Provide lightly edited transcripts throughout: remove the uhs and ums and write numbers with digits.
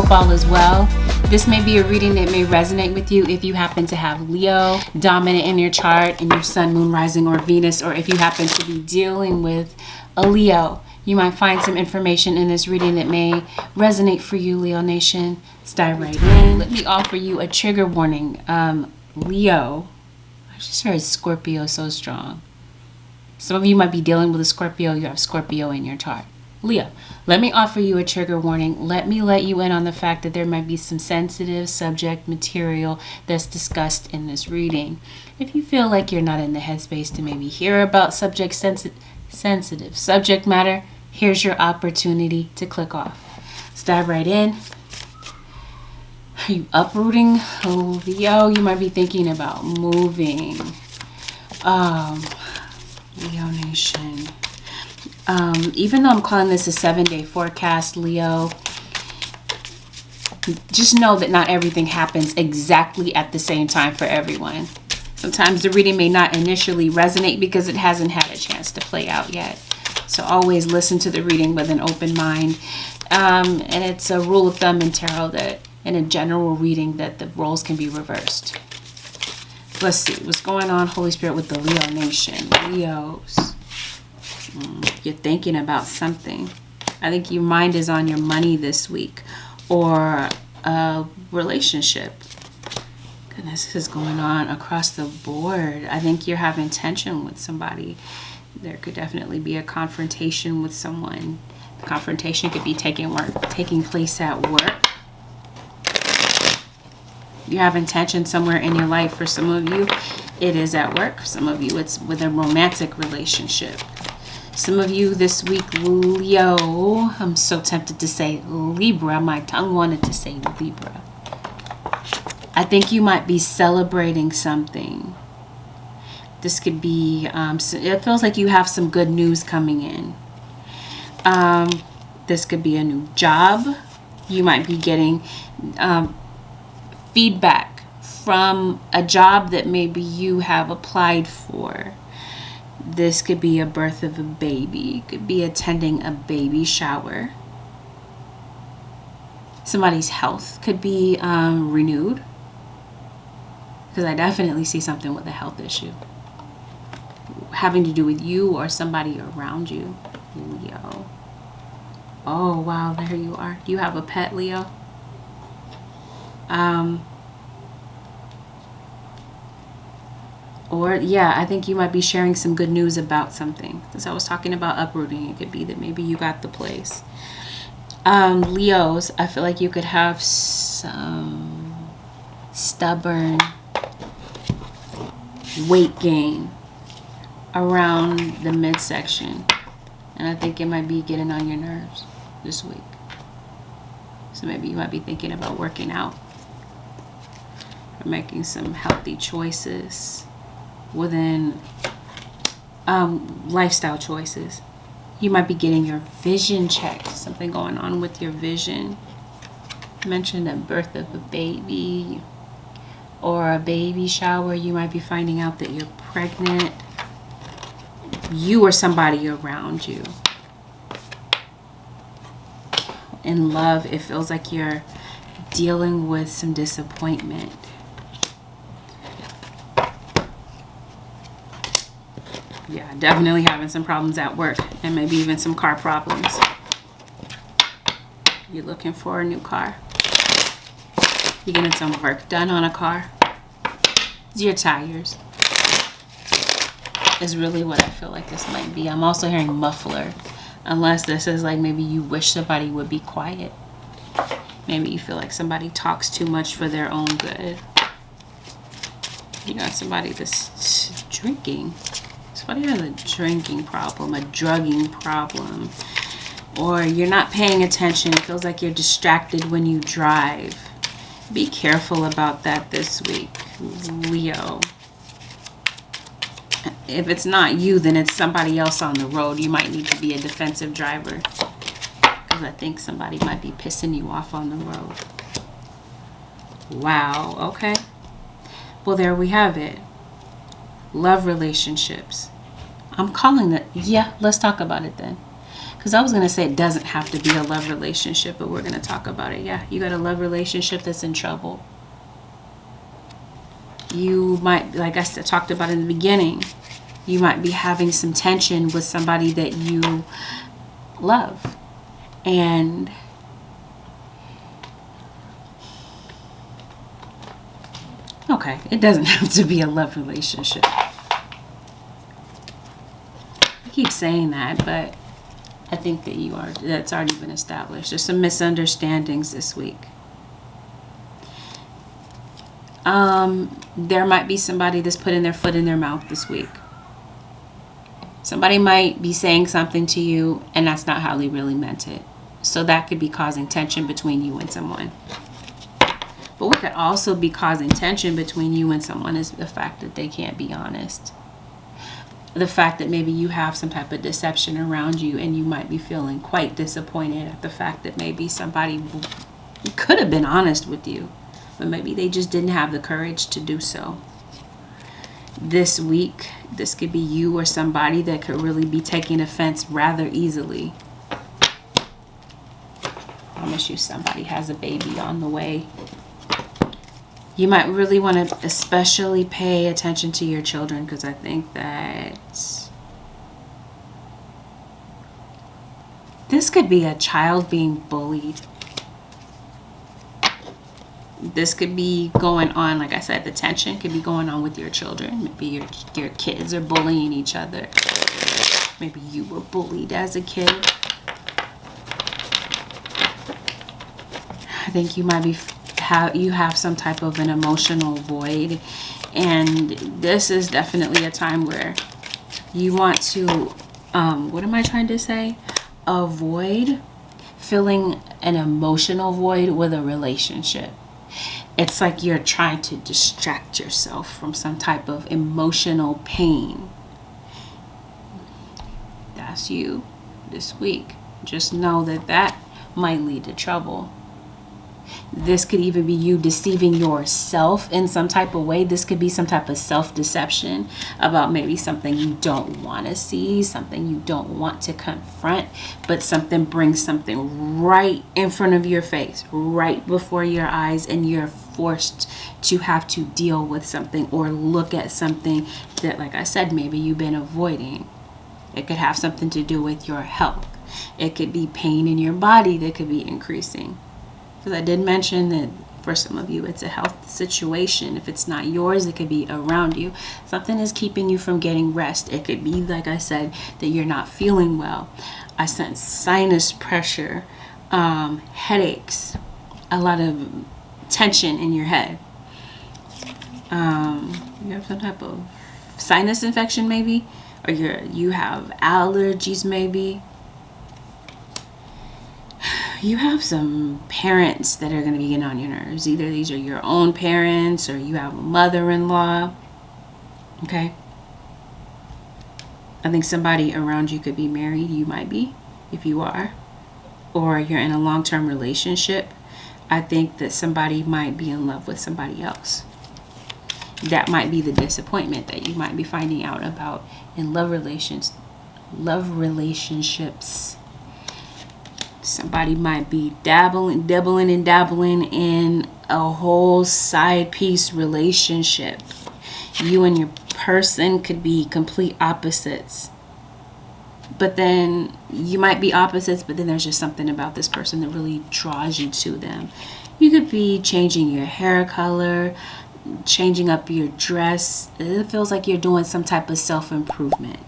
hope all is well. This may be a reading that may resonate with you if you happen to have Leo dominant in your chart and your sun, moon, rising, or Venus, or if you happen to be dealing with a Leo. You might find some information in this reading that may resonate for you, Leo Nation. Let's dive right in. Let me offer you a trigger warning. Leo, I just heard Scorpio so strong. Some of you might be dealing with a Scorpio. You have Scorpio in your chart. Leo, let me offer you a trigger warning. Let me let you in on the fact that there might be some sensitive subject material that's discussed in this reading. If you feel like you're not in the headspace to maybe hear about sensitive subject matter, here's your opportunity to click off. Let's dive right in. Are you uprooting, Leo? You might be thinking about moving. Leo Nation. Even though I'm calling this a 7-day forecast, Leo, just know that not everything happens exactly at the same time for everyone. Sometimes the reading may not initially resonate because it hasn't had a chance to play out yet. So always listen to the reading with an open mind. And it's a rule of thumb in tarot that in a general reading that the roles can be reversed. Let's see what's going on, Holy Spirit, with the Leo Nation. Leos. You're thinking about something. I think your mind is on your money this week or a relationship. Goodness, this is going on across the board. I think you're having tension with somebody. There could definitely be a confrontation with someone. The confrontation could be taking place at work. You're having tension somewhere in your life. For some of you, it is at work. For some of you, it's with a romantic relationship. Some of you this week, Leo, I'm so tempted to say Libra. My tongue wanted to say Libra. I think you might be celebrating something. This could be, it feels like you have some good news coming in. This could be a new job. You might be getting feedback from a job that maybe you have applied for. This could be a birth of a baby. It could be attending a baby shower. Somebody's health could be renewed. Because I definitely see something with a health issue. Having to do with you or somebody around you, Leo. Oh, wow, there you are. Do you have a pet, Leo? Or, yeah, I think you might be sharing some good news about something. As I was talking about uprooting, it could be that maybe you got the place. Leos, I feel like you could have some stubborn weight gain around the midsection. And I think it might be getting on your nerves this week. So maybe you might be thinking about working out or making some healthy choices within lifestyle choices. You might be getting your vision checked. Something going on with your vision. I mentioned a birth of a baby or a baby shower. You might be finding out that you're pregnant. You or somebody around you. In love, it feels like you're dealing with some disappointment. Yeah, definitely having some problems at work and maybe even some car problems. You're looking for a new car. You're getting some work done on a car. Your tires is really what I feel like this might be. I'm also hearing muffler. Unless this is like maybe you wish somebody would be quiet. Maybe you feel like somebody talks too much for their own good. You got somebody that's drinking. Somebody has a drinking problem, a drugging problem. Or you're not paying attention. It feels like you're distracted when you drive. Be careful about that this week, Leo. If it's not you, then it's somebody else on the road. You might need to be a defensive driver. Because I think somebody might be pissing you off on the road. Wow, okay. Well, there we have it. Love relationships. I'm calling that. Yeah, let's talk about it then. Because I was going to say it doesn't have to be a love relationship, but we're going to talk about it. Yeah, you got a love relationship that's in trouble. You might, like I said, talked about in the beginning, you might be having some tension with somebody that you love. And okay, it doesn't have to be a love relationship. I keep saying that, but I think that that's already been established. There's some misunderstandings this week. There might be somebody that's putting their foot in their mouth this week. Somebody might be saying something to you and that's not how they really meant it. So that could be causing tension between you and someone. But what could also be causing tension between you and someone is the fact that they can't be honest. The fact that maybe you have some type of deception around you and you might be feeling quite disappointed at the fact that maybe somebody could have been honest with you, but maybe they just didn't have the courage to do so. This week, this could be you or somebody that could really be taking offense rather easily. I promise you somebody has a baby on the way. You might really want to especially pay attention to your children, because I think that this could be a child being bullied. This could be going on, like I said, the tension could be going on with your children. Maybe your kids are bullying each other. Maybe you were bullied as a kid. I think you might be you have some type of an emotional void, and this is definitely a time where you want to what am I trying to say? Avoid filling an emotional void with a relationship. It's like you're trying to distract yourself from some type of emotional pain. That's you this week. Just know that might lead to trouble. This could even be you deceiving yourself in some type of way. This could be some type of self-deception about maybe something you don't want to see, something you don't want to confront, but something brings something right in front of your face, right before your eyes, and you're forced to have to deal with something or look at something that, like I said, maybe you've been avoiding. It could have something to do with your health. It could be pain in your body that could be increasing. Because I did mention that for some of you, it's a health situation. If it's not yours, it could be around you. Something is keeping you from getting rest. It could be, like I said, that you're not feeling well. I sense sinus pressure, headaches, a lot of tension in your head. You have some type of sinus infection maybe, or you have allergies maybe. You have some parents that are going to be getting on your nerves. Either these are your own parents or you have a mother-in-law. Okay? I think somebody around you could be married. You might be, if you are. Or you're in a long-term relationship. I think that somebody might be in love with somebody else. That might be the disappointment that you might be finding out about in love relationships. Somebody might be dabbling in a whole side piece relationship. You and your person could be complete opposites. But then you might be opposites, but then there's just something about this person that really draws you to them. You could be changing your hair color, changing up your dress. It feels like you're doing some type of self-improvement.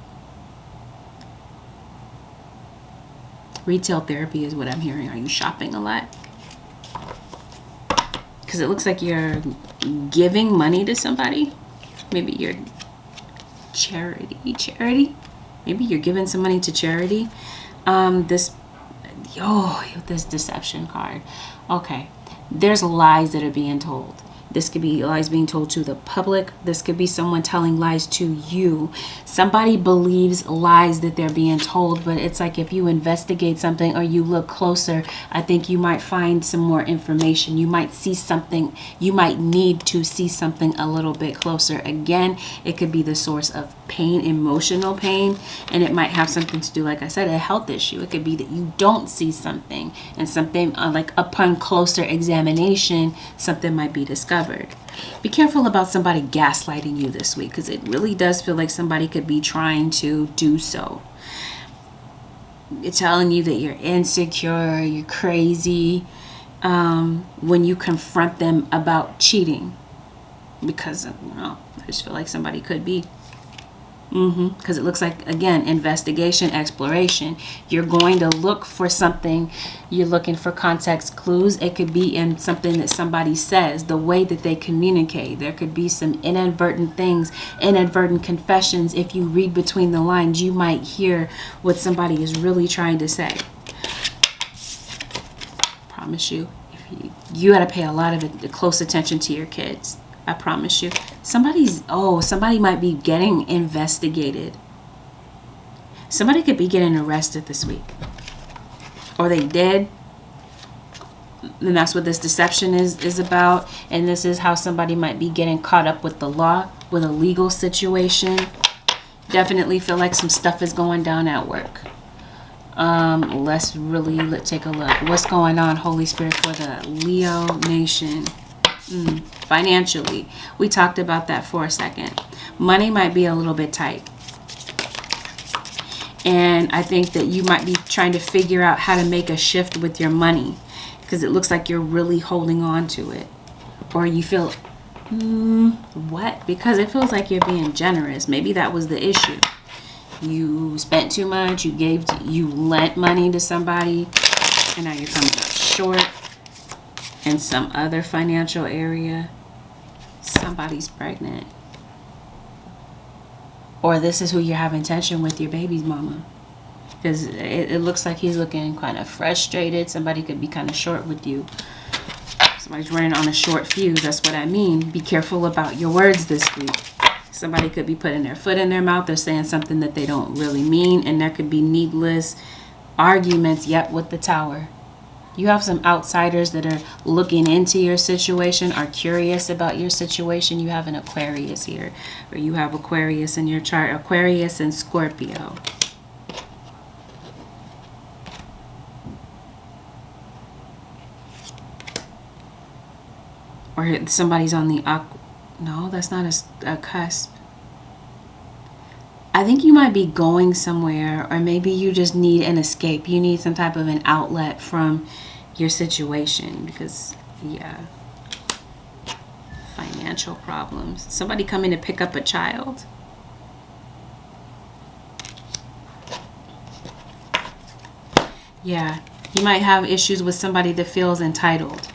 Retail therapy is what I'm hearing. Are you shopping a lot? Because it looks like you're giving money to somebody. Maybe you're charity. Maybe you're giving some money to charity. This deception card. Okay. There's lies that are being told. This could be lies being told to the public. This could be someone telling lies to you. Somebody believes lies that they're being told, but it's like if you investigate something or you look closer, I think you might find some more information. You might see something. You might need to see something a little bit closer. Again, it could be the source of pain, emotional pain, and it might have something to do, like I said, a health issue. It could be that you don't see something, and something like upon closer examination, something might be discovered. Be careful about somebody gaslighting you this week, because it really does feel like somebody could be trying to do so. It's telling you that you're insecure, you're crazy, when you confront them about cheating, because I just feel like somebody could be. Because it looks like, again, investigation, exploration. You're going to look for something. You're looking for context clues. It could be in something that somebody says, the way that they communicate. There could be some inadvertent things, inadvertent confessions. If you read between the lines, you might hear what somebody is really trying to say. Promise you, you got to pay a lot of close attention to your kids. I promise you. Somebody might be getting investigated. Somebody could be getting arrested this week. Or they did. And that's what this deception is about. And this is how somebody might be getting caught up with the law, with a legal situation. Definitely feel like some stuff is going down at work. Let's take a look. What's going on, Holy Spirit, for the Leo nation? Financially, we talked about that for a second. Money might be a little bit tight, and I think that you might be trying to figure out how to make a shift with your money, because it looks like you're really holding on to it, or you feel because it feels like you're being generous. Maybe that was the issue. You spent too much. You lent money to somebody, and now you're coming up short in some other financial area. Somebody's pregnant, or this is who you're having tension with, your baby's mama, because it looks like he's looking kind of frustrated. Somebody could be kind of short with you. Somebody's running on a short fuse. That's what I mean. Be careful about your words this week. Somebody could be putting their foot in their mouth. They're saying something that they don't really mean, and there could be needless arguments. Yet with the Tower, you have some outsiders that are looking into your situation, are curious about your situation. You have an Aquarius here, or you have Aquarius in your chart. Aquarius and Scorpio. Or somebody's on the no, that's not a cusp. I think you might be going somewhere, or maybe you just need an escape. You need some type of an outlet from your situation, because financial problems. Somebody coming to pick up a child. Yeah, you might have issues with somebody that feels entitled.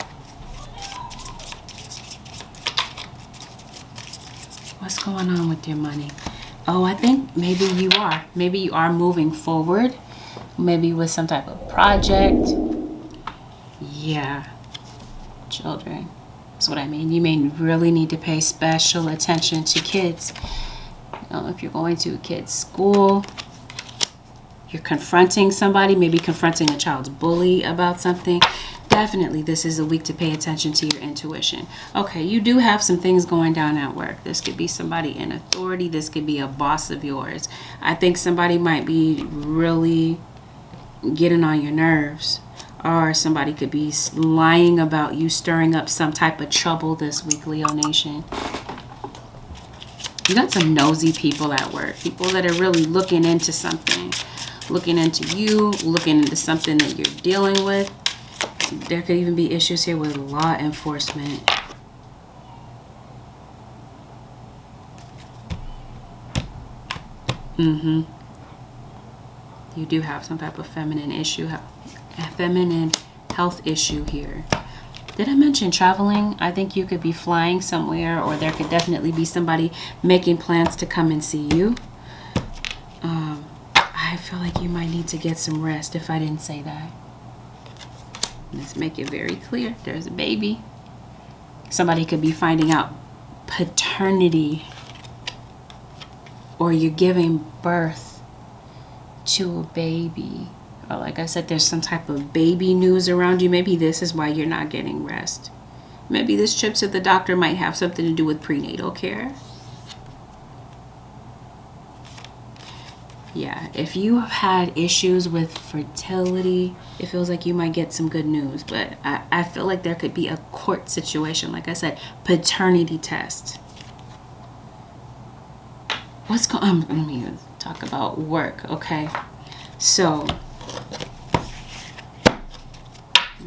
What's going on with your money? Oh, I think maybe you are. Maybe you are moving forward. Maybe with some type of project. Yeah. Children. That's what I mean. You may really need to pay special attention to kids. If you're going to a kid's school, you're confronting somebody, maybe confronting a child's bully about something. Definitely, this is a week to pay attention to your intuition. Okay, you do have some things going down at work. This could be somebody in authority. This could be a boss of yours. I think somebody might be really getting on your nerves. Or somebody could be lying about you, stirring up some type of trouble this week, Leo Nation. You got some nosy people at work. People that are really looking into something. Looking into you, looking into something that you're dealing with. There could even be issues here with law enforcement. You do have some type of feminine issue, a feminine health issue here. Did I mention traveling? I think you could be flying somewhere, or there could definitely be somebody making plans to come and see you. I feel like you might need to get some rest if I didn't say that. Let's make it very clear. There's a baby. Somebody could be finding out paternity, or you're giving birth to a baby. Or like I said, there's some type of baby news around you. Maybe this is why you're not getting rest. Maybe this trip to the doctor might have something to do with prenatal care. Yeah, if you have had issues with fertility, it feels like you might get some good news. But I feel like there could be a court situation. Like I said, paternity test. What's going on? Let me talk about work, okay? So,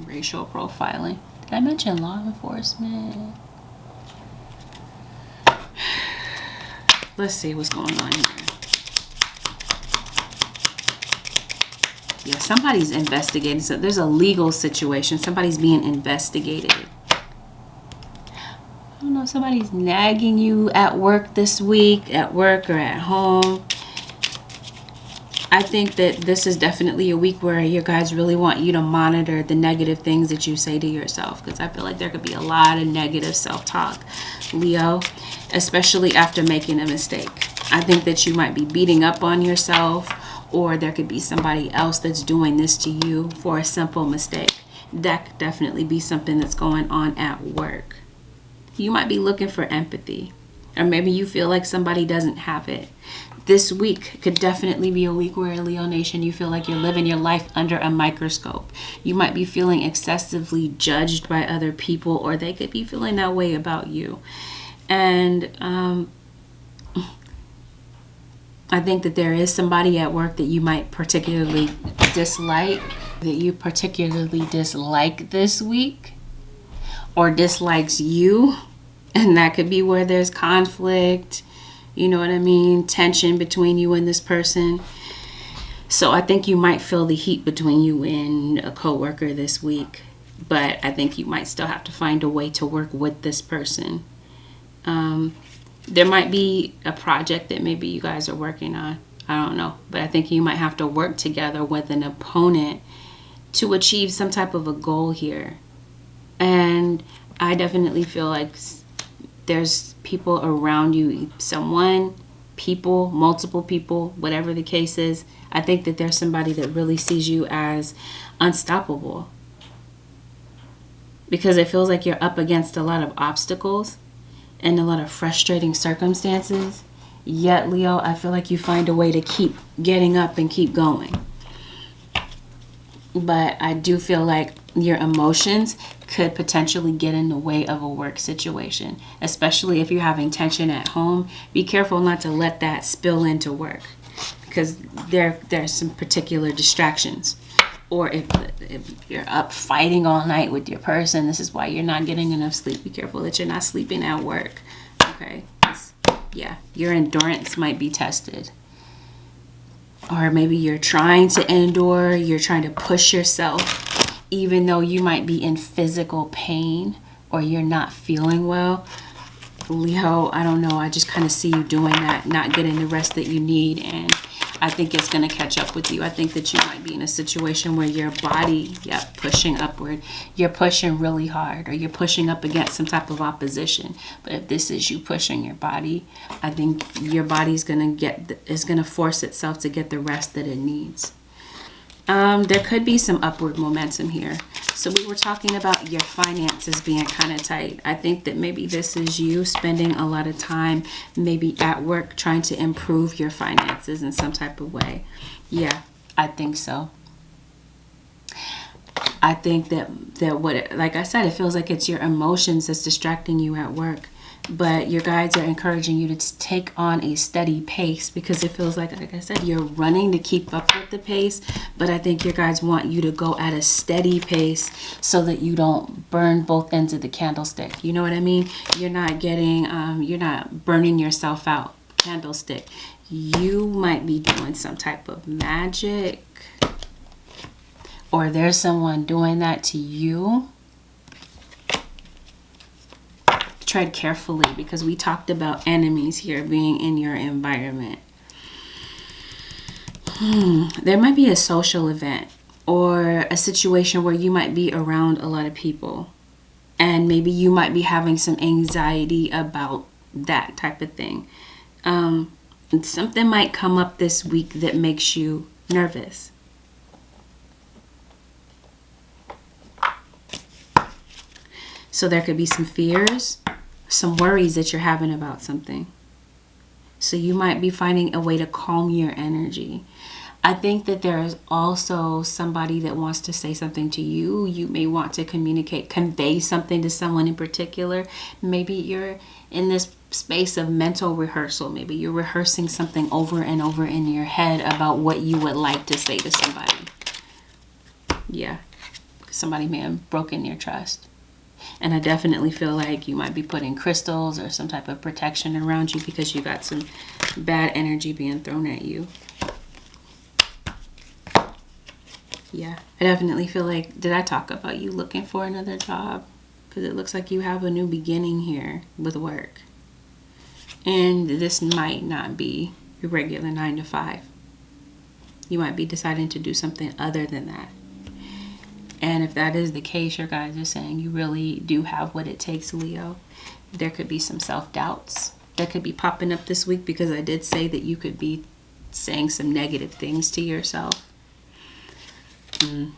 racial profiling. Did I mention law enforcement? Let's see what's going on here. Yeah, somebody's investigating. So there's a legal situation. Somebody's being investigated. I don't know, somebody's nagging you at work this week, at work or at home. I think that this is definitely a week where your guides really want you to monitor the negative things that you say to yourself, because I feel like there could be a lot of negative self-talk, Leo, especially after making a mistake. I think that you might be beating up on yourself, or there could be somebody else that's doing this to you for a simple mistake. That could definitely be something that's going on at work. You might be looking for empathy, or maybe you feel like somebody doesn't have it. This week could definitely be a week where, Leo Nation, you feel like you're living your life under a microscope. You might be feeling excessively judged by other people, or they could be feeling that way about you. And I think that there is somebody at work that you might particularly dislike, this week, or dislikes you. And that could be where there's conflict, you know what I mean? Tension between you and this person. So I think you might feel the heat between you and a coworker this week. But I think you might still have to find a way to work with this person. There might be a project that maybe you guys are working on. I don't know. But I think you might have to work together with an opponent to achieve some type of a goal here. And I definitely feel like there's people around you, multiple people, whatever the case is. I think that there's somebody that really sees you as unstoppable, because it feels like you're up against a lot of obstacles and a lot of frustrating circumstances. Yet, Leo, I feel like you find a way to keep getting up and keep going. But I do feel like your emotions could potentially get in the way of a work situation, especially if you're having tension at home. Be careful not to let that spill into work, because there's some particular distractions. Or if you're up fighting all night with your person, this is why you're not getting enough sleep. Be careful that you're not sleeping at work. Okay? Yeah, your endurance might be tested. Or maybe you're trying to endure, you're trying to push yourself, even though you might be in physical pain or you're not feeling well. Leo, I don't know, I just kind of see you doing that, not getting the rest that you need, and I think it's going to catch up with you. I think that you might be in a situation where your body, pushing upward, you're pushing really hard, or you're pushing up against some type of opposition. But if this is you pushing your body, I think your body's going to force itself to get the rest that it needs. There could be some upward momentum here. So we were talking about your finances being kind of tight. I think that maybe this is you spending a lot of time maybe at work trying to improve your finances in some type of way. Yeah, I think so. I think that like I said, it feels like it's your emotions that's distracting you at work. But your guides are encouraging you to take on a steady pace, because it feels like I said, you're running to keep up with the pace. But I think your guides want you to go at a steady pace so that you don't burn both ends of the candlestick. You know what I mean? You're not you're not burning yourself out. Candlestick. You might be doing some type of magic, or there's someone doing that to you. Tread carefully, because we talked about enemies here being in your environment. There might be a social event or a situation where you might be around a lot of people. And maybe you might be having some anxiety about that type of thing. Something might come up this week that makes you nervous. So there could be some fears, some worries that you're having about something. So you might be finding a way to calm your energy. I think that there is also somebody that wants to say something to you. You may want to convey something to someone in particular. Maybe you're in this space of mental rehearsal. Maybe you're rehearsing something over and over in your head about what you would like to say to somebody. Yeah, somebody may have broken your trust. And I definitely feel like you might be putting crystals or some type of protection around you because you got some bad energy being thrown at you. Yeah, I definitely feel like, did I talk about you looking for another job? Because it looks like you have a new beginning here with work. And this might not be your regular 9 to 5. You might be deciding to do something other than that. And if that is the case, your guys are saying you really do have what it takes, Leo. There could be some self-doubts that could be popping up this week because I did say that you could be saying some negative things to yourself.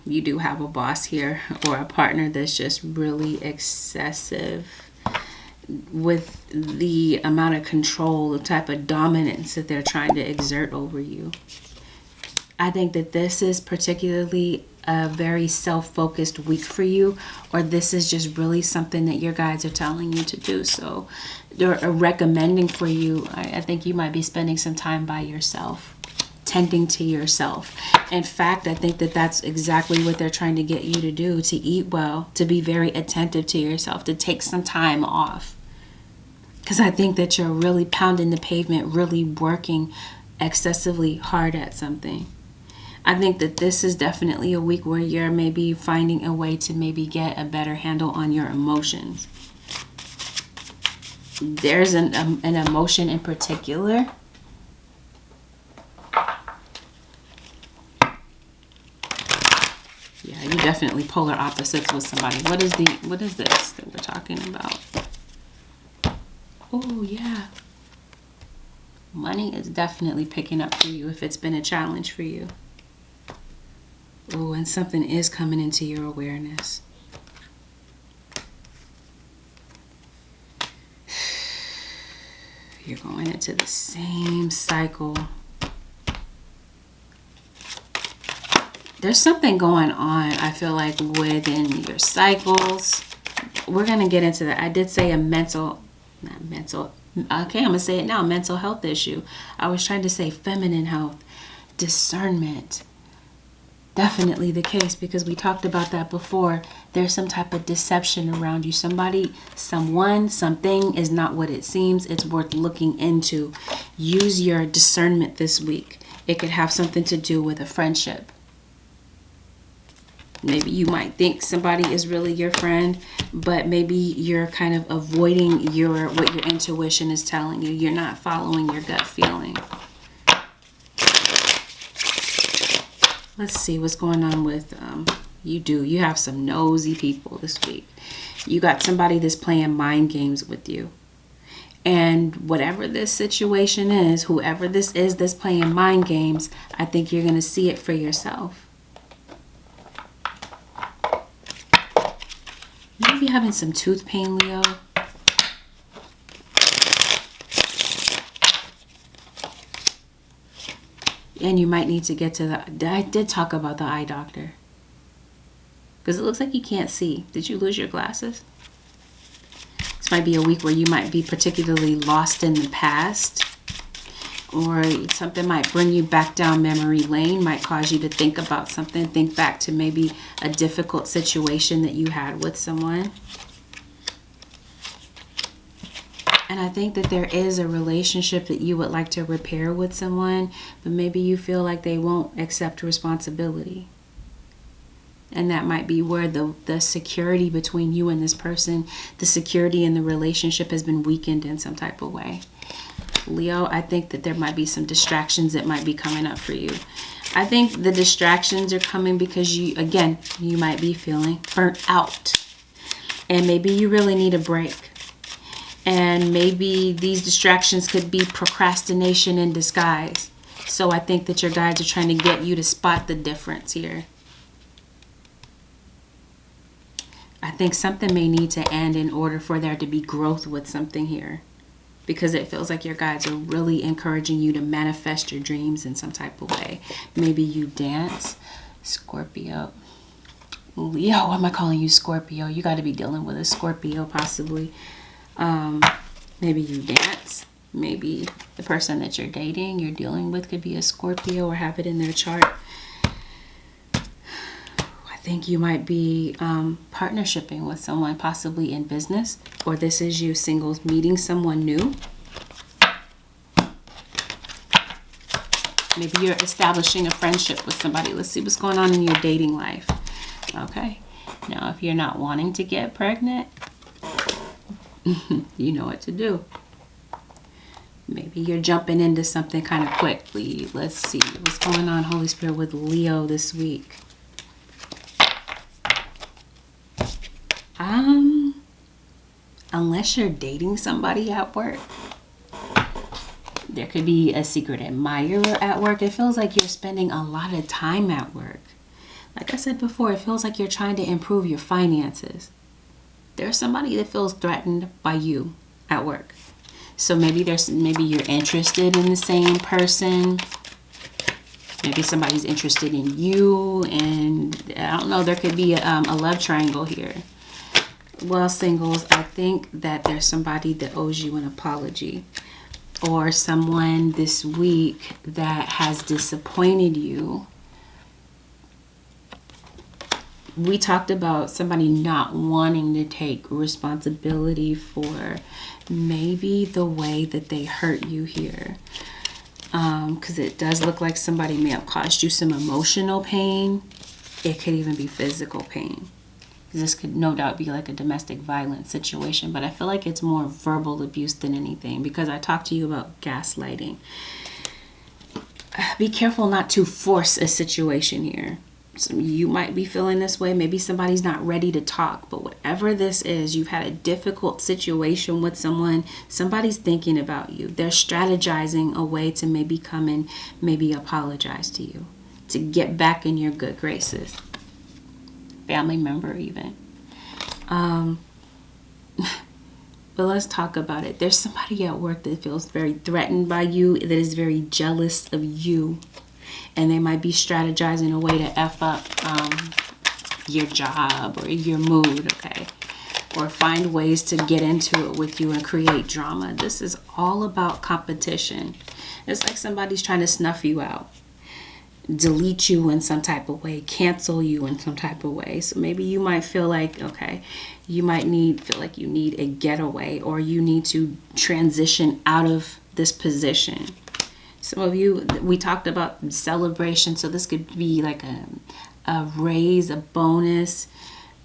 You do have a boss here or a partner that's just really excessive with the amount of control, the type of dominance that they're trying to exert over you. I think that this is particularly a very self-focused week for you, or this is just really something that your guides are telling you to do. So they're recommending for you, I think you might be spending some time by yourself, tending to yourself. In fact, I think that that's exactly what they're trying to get you to do, to eat well, to be very attentive to yourself, to take some time off. Because I think that you're really pounding the pavement, really working excessively hard at something. I think that this is definitely a week where you're maybe finding a way to maybe get a better handle on your emotions. There's an emotion in particular Yeah, you definitely polar opposites with somebody. What is this that we're talking about? Oh, yeah. Money is definitely picking up for you if it's been a challenge for you. Oh, and something is coming into your awareness. You're going into the same cycle. There's something going on, I feel like, within your cycles. We're going to get into that. I did say okay, I'm going to say it now, mental health issue. I was trying to say feminine health, discernment. Definitely the case, because we talked about that before. There's some type of deception around you. Somebody, someone, something is not what it seems. It's worth looking into. Use your discernment this week. It could have something to do with a friendship. Maybe you might think somebody is really your friend, but maybe you're kind of avoiding what your intuition is telling you. You're not following your gut feeling. Let's see what's going on with you have some nosy people this week. You got somebody that's playing mind games with you. And whatever this situation is, whoever this is that's playing mind games, I think you're going to see it for yourself. Maybe having some tooth pain, Leo. And you might need to get to I did talk about the eye doctor. Because it looks like you can't see. Did you lose your glasses? This might be a week where you might be particularly lost in the past. Or something might bring you back down memory lane, might cause you to think about something. Think back to maybe a difficult situation that you had with someone. And I think that there is a relationship that you would like to repair with someone, but maybe you feel like they won't accept responsibility. And that might be where the security between you and this person, the security in the relationship has been weakened in some type of way. Leo, I think that there might be some distractions that might be coming up for you. I think the distractions are coming because you might be feeling burnt out. And maybe you really need a break. And maybe these distractions could be procrastination in disguise. So I think that your guides are trying to get you to spot the difference here. I think something may need to end in order for there to be growth with something here. Because it feels like your guides are really encouraging you to manifest your dreams in some type of way. Maybe you dance. Scorpio. Leo, why am I calling you Scorpio? You got to be dealing with a Scorpio possibly. Maybe you dance. Maybe the person that you're dating, you're dealing with could be a Scorpio or have it in their chart. I think you might be partnershiping with someone possibly in business, or this is you singles meeting someone new. Maybe you're establishing a friendship with somebody. Let's see what's going on in your dating life. Okay. Now, if you're not wanting to get pregnant, you know what to do. Maybe you're jumping into something kind of quickly. Let's see what's going on, Holy Spirit, with Leo this week. Unless you're dating somebody at work, there could be a secret admirer at work. It feels like you're spending a lot of time at work. Like I said before, it feels like you're trying to improve your finances. There's somebody that feels threatened by you at work. So maybe you're interested in the same person. Maybe somebody's interested in you, and I don't know, there could be a love triangle here. Well, singles, I think that there's somebody that owes you an apology, or someone this week that has disappointed you. We talked about somebody not wanting to take responsibility for maybe the way that they hurt you here. Because it does look like somebody may have caused you some emotional pain. It could even be physical pain. This could no doubt be like a domestic violence situation, but I feel like it's more verbal abuse than anything, because I talked to you about gaslighting. Be careful not to force a situation here. So you might be feeling this way. Maybe somebody's not ready to talk, but whatever this is, you've had a difficult situation with someone. Somebody's thinking about you. They're strategizing a way to maybe come and maybe apologize to you, to get back in your good graces. Family member even. But let's talk about it. There's somebody at work that feels very threatened by you, that is very jealous of you. And they might be strategizing a way to F up your job or your mood, okay? Or find ways to get into it with you and create drama. This is all about competition. It's like somebody's trying to snuff you out, delete you in some type of way, cancel you in some type of way. So maybe you might feel like, okay, you might feel like you need a getaway, or you need to transition out of this position. Some of you, we talked about celebration, so this could be like a raise, a bonus.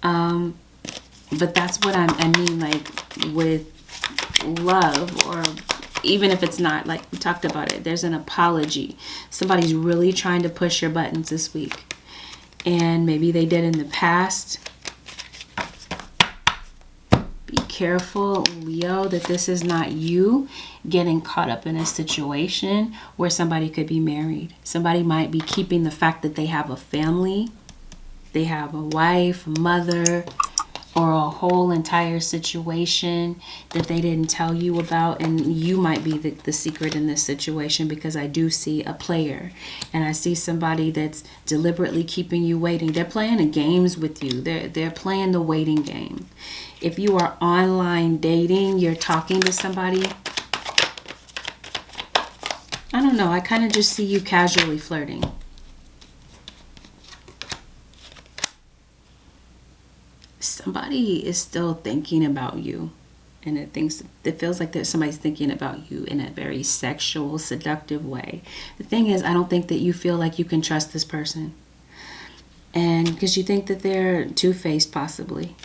But that's what I mean, like with love, or even if it's not, like we talked about it, there's an apology. Somebody's really trying to push your buttons this week. And maybe they did in the past. Be careful, Leo, that this is not you getting caught up in a situation where somebody could be married. Somebody might be keeping the fact that they have a family, they have a wife, mother, or a whole entire situation that they didn't tell you about, and you might be the secret in this situation, because I do see a player, and I see somebody that's deliberately keeping you waiting. They're playing games with you. They're playing the waiting game. If you are online dating, you're talking to somebody, I don't know, I kind of just see you casually flirting. Somebody is still thinking about you, and it feels like that somebody's thinking about you in a very sexual, seductive way. The thing is, I don't think that you feel like you can trust this person, and because you think that they're two-faced possibly.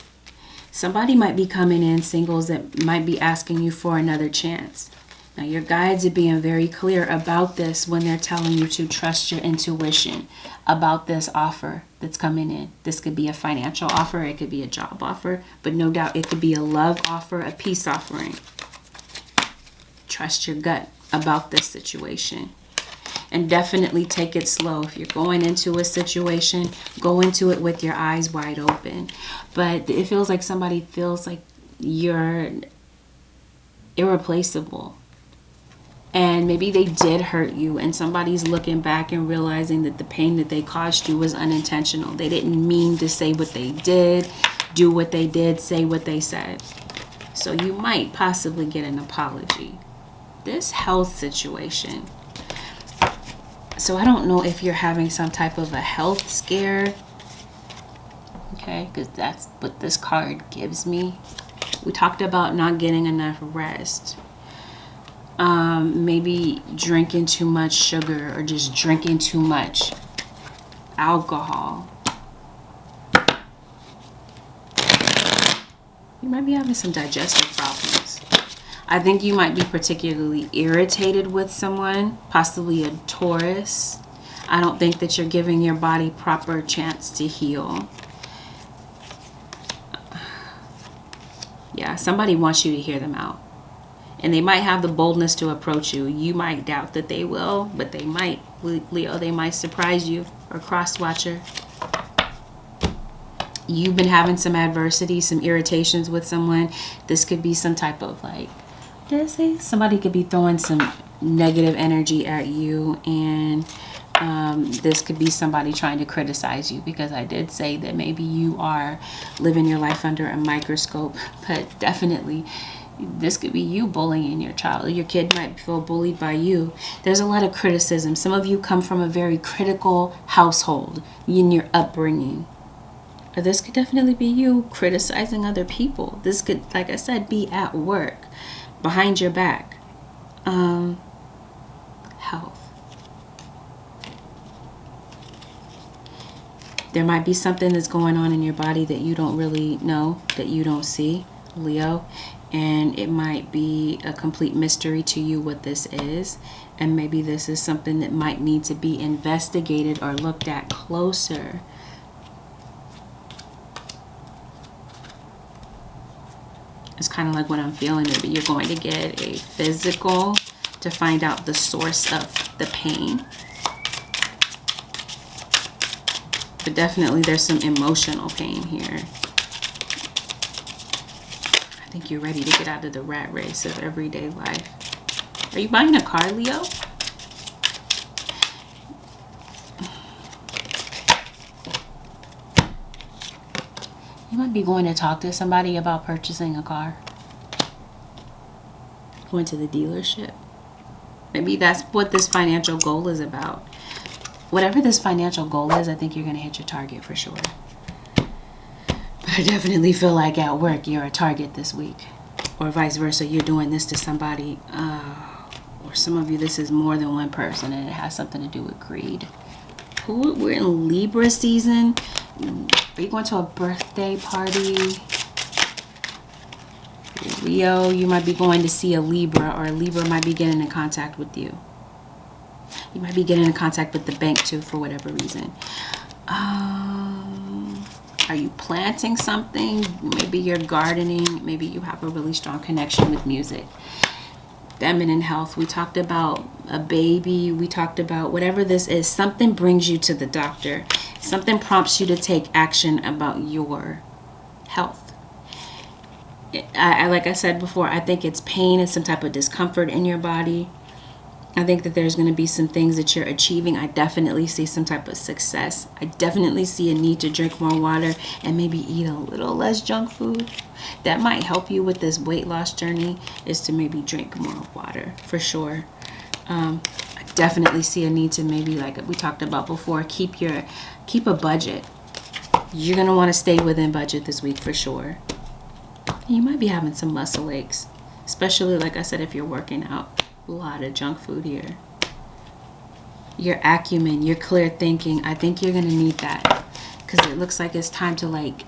Somebody might be coming in, singles, that might be asking you for another chance. Now, your guides are being very clear about this when they're telling you to trust your intuition about this offer that's coming in. This could be a financial offer. It could be a job offer. But no doubt it could be a love offer, a peace offering. Trust your gut about this situation. And definitely take it slow. If you're going into a situation, go into it with your eyes wide open. But it feels like somebody feels like you're irreplaceable. And maybe they did hurt you, and somebody's looking back and realizing that the pain that they caused you was unintentional. They didn't mean to say what they did, do what they did, say what they said. So you might possibly get an apology. This health situation. So I don't know if you're having some type of a health scare. Okay, because that's what this card gives me. We talked about not getting enough rest. Maybe drinking too much sugar or just drinking too much alcohol. You might be having some digestive problems. I think you might be particularly irritated with someone, possibly a Taurus. I don't think that you're giving your body proper chance to heal. Yeah, somebody wants you to hear them out. And they might have the boldness to approach you. You might doubt that they will, but they might. Leo, they might surprise you. Or cross-watcher. You've been having some adversity, some irritations with someone. This could be some type of like, did I say? Somebody could be throwing some negative energy at you. And this could be somebody trying to criticize you. Because I did say that maybe you are living your life under a microscope. But definitely, this could be you bullying your child. Your kid might feel bullied by you. There's a lot of criticism. Some of you come from a very critical household in your upbringing. Or this could definitely be you criticizing other people. This could, like I said, be at work, behind your back. Health. There might be something that's going on in your body that you don't really know, that you don't see, Leo. And it might be a complete mystery to you what this is. And maybe this is something that might need to be investigated or looked at closer. It's kind of like what I'm feeling. Maybe you're going to get a physical to find out the source of the pain. But definitely there's some emotional pain here. I think you're ready to get out of the rat race of everyday life. Are you buying a car, Leo? You might be going to talk to somebody about purchasing a car. Going to the dealership. Maybe that's what this financial goal is about. Whatever this financial goal is, I think you're going to hit your target for sure. But I definitely feel like at work you're a target this week. Or vice versa, you're doing this to somebody. Or some of you, this is more than one person and it has something to do with greed. We're in Libra season. Are you going to a birthday party? Leo, you might be going to see a Libra, or a Libra might be getting in contact with you. You might be getting in contact with the bank too for whatever reason. Are you planting something? Maybe you're gardening. Maybe you have a really strong connection with music. Feminine health. We talked about a baby. We talked about whatever this is. Something brings you to the doctor. Something prompts you to take action about your health. Like I said before, I think it's pain and some type of discomfort in your body. I think that there's going to be some things that you're achieving. I definitely see some type of success. I definitely see a need to drink more water and maybe eat a little less junk food. That might help you with this weight loss journey, is to maybe drink more water for sure. I definitely see a need to maybe, like we talked about before, keep a budget. You're going to want to stay within budget this week for sure. You might be having some muscle aches, especially like I said, if you're working out. A lot of junk food here. Your acumen, your clear thinking, I think you're going to need that, because it looks like it's time to like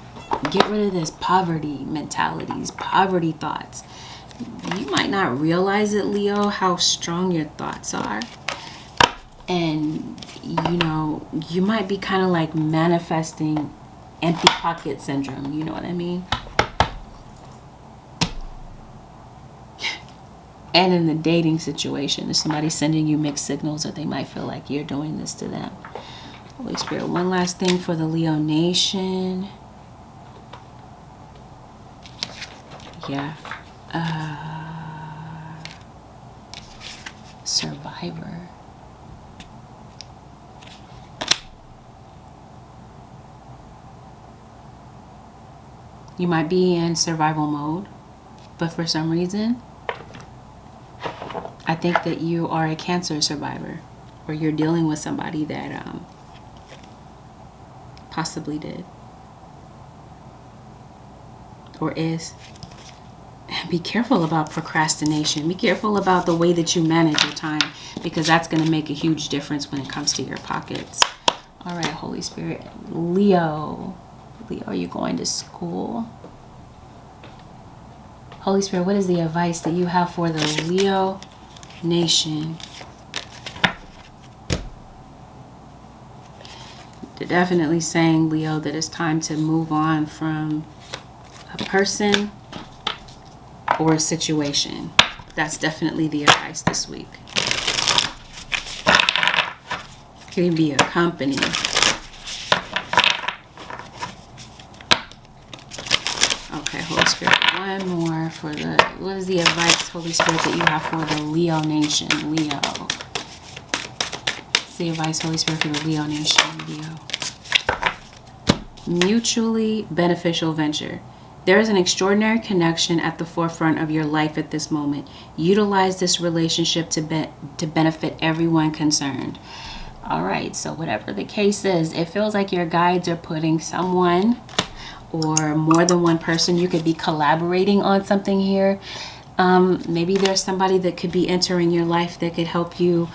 get rid of this poverty mentalities, poverty thoughts. You might not realize it, Leo, how strong your thoughts are. And, you know, you might be kind of like manifesting empty pocket syndrome. You know what I mean? And in the dating situation, if somebody's sending you mixed signals, or they might feel like you're doing this to them. Holy Spirit, one last thing for the Leo Nation. Yeah. Survivor. You might be in survival mode, but for some reason, I think that you are a Cancer survivor, or you're dealing with somebody that possibly did or is. Be careful about procrastination. Be careful about the way that you manage your time, because that's going to make a huge difference when it comes to your pockets. All right, Holy Spirit. Leo. Leo, are you going to school? Holy Spirit, what is the advice that you have for the Leo Nation? They're definitely saying, Leo, that it's time to move on from a person or a situation. That's definitely the advice this week. Could even be a company. Okay, Holy Spirit, one more for the, what is the advice, Holy Spirit, that you have for the Leo Nation? Leo. What's the advice, Holy Spirit, for the Leo Nation? Leo. Mutually beneficial venture. There is an extraordinary connection at the forefront of your life at this moment. Utilize this relationship to benefit everyone concerned. All right, so whatever the case is, it feels like your guides are putting someone or more than one person. You could be collaborating on something here. Maybe there's somebody that could be entering your life that could help you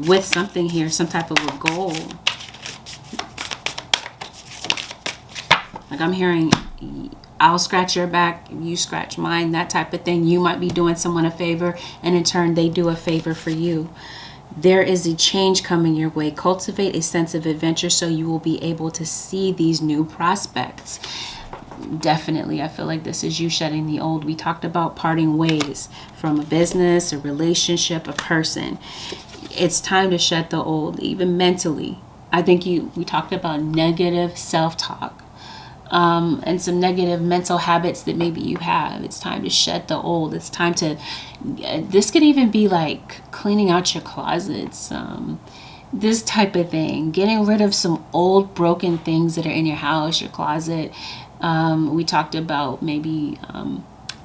with something here, some type of a goal. Like I'm hearing, I'll scratch your back, you scratch mine, that type of thing. You might be doing someone a favor, and in turn they do a favor for you. There is a change coming your way. Cultivate a sense of adventure so you will be able to see these new prospects. Definitely, I feel like this is you shedding the old. We talked about parting ways from a business, a relationship, a person. It's time to shed the old, even mentally. I think we talked about negative self-talk. And some negative mental habits that maybe you have. It's time to shed the old. It's time to, this could even be like cleaning out your closets, this type of thing, getting rid of some old broken things that are in your house, your closet. We talked about maybe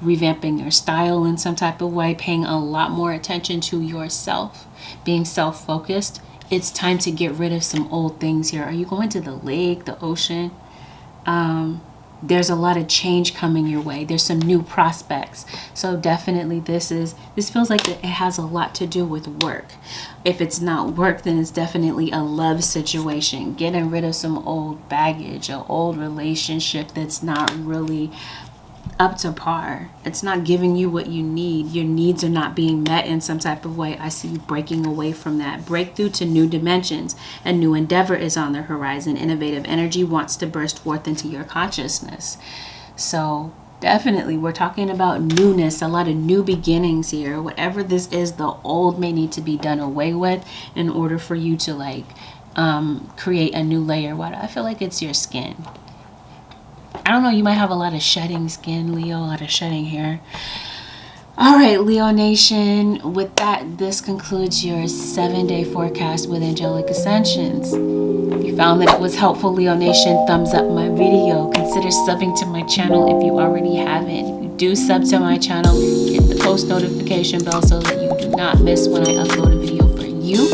revamping your style in some type of way, paying a lot more attention to yourself, being self-focused. It's time to get rid of some old things here. Are you going to the lake, the ocean? There's a lot of change coming your way. There's some new prospects. So definitely this feels like it has a lot to do with work. If it's not work, then it's definitely a love situation. Getting rid of some old baggage, an old relationship that's not really up to par. It's not giving you what you need. Your needs are not being met in some type of way. I see you breaking away from that. Breakthrough to new dimensions. A new endeavor is on the horizon. Innovative energy wants to burst forth into your consciousness. So definitely we're talking about newness, a lot of new beginnings here. Whatever this is, the old may need to be done away with in order for you to like create a new layer. What I feel like it's your skin. I don't know, you might have a lot of shedding skin, Leo, a lot of shedding hair. All right, Leo Nation, with that, this concludes your 7-day forecast with Angelic Ascensions. If you found that it was helpful, Leo Nation, thumbs up my video. Consider subbing to my channel if you already haven't. If you do sub to my channel, hit the post notification bell so that you do not miss when I upload a video for you,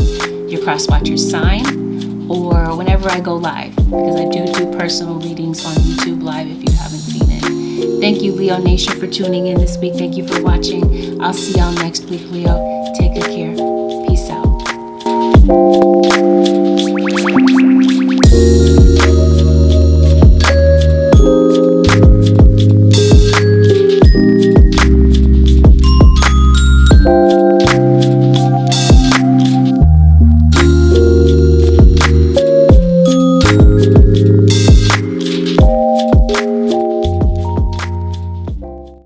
your cross watcher sign, or whenever I go live, because I do personal readings on YouTube Live if you haven't seen it. Thank you, Leo Nation, for tuning in this week. Thank you for watching. I'll see y'all next week, Leo. Take good care. Peace out.